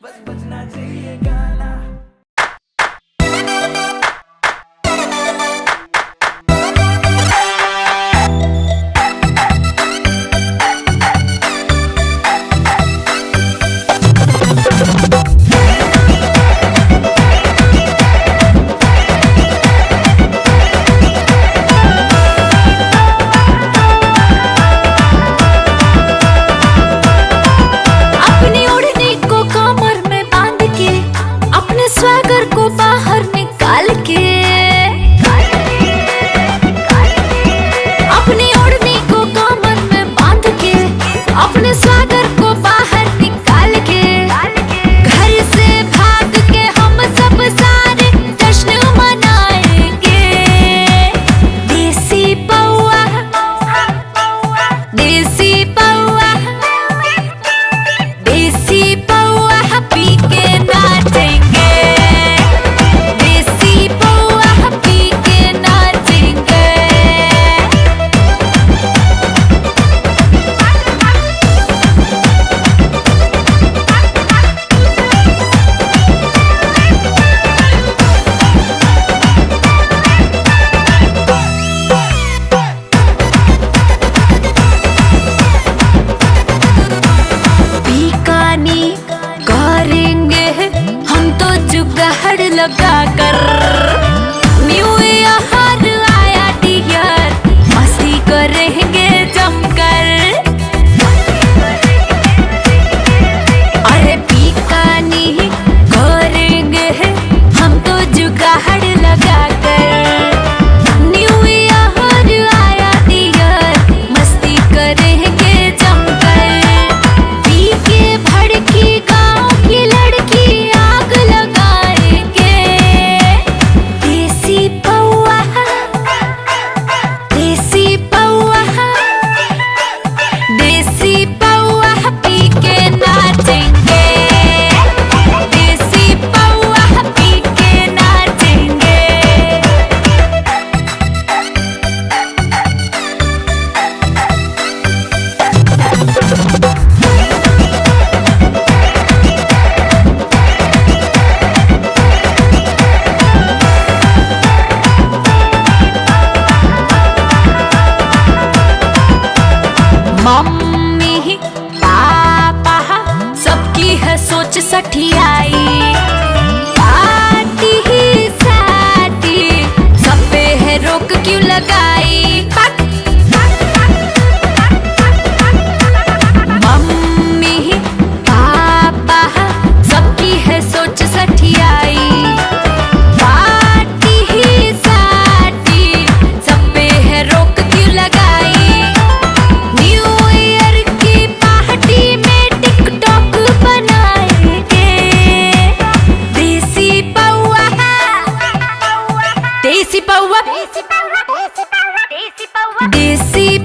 बस बजना चाहिए गाना। स्वैगर को बाहर निकाल के अपनी ओढ़नी को कमर में बांध के अपने स्वैगर को बाहर निकाल के घर से भाग के हम सब सारे जश्न मनाएंगे। देसी पौआ देसी पौआ देसी पौआ पी के नाचेंगे। करेंगे हम तो जुगाड़ लगा कर। न्यू ईयर आया डियर, मस्ती करेंगे जमकर। अरे पीकानी करेंगे हम तो जुगाड़ लगा कर। न्यू ईयर आया डियर, मस्ती करेंगे जमकर। पी के भड़की गाँव की लड़की आग लगाएंगे। देसी पौआ देसी पौआ देसी पौआ पी के नाचेंगे। देसी पौआ पी के नाचेंगे। मम्मी पापा सबकी है सोच सठियाई। पार्टी ही साटी सब पे है रोक क्यों लगाई। मम्मी पापा सबकी है सोच सठियाई। पार्टी ही साटी सब पे है रोक क्यों लगाई। देसी पौआ देसी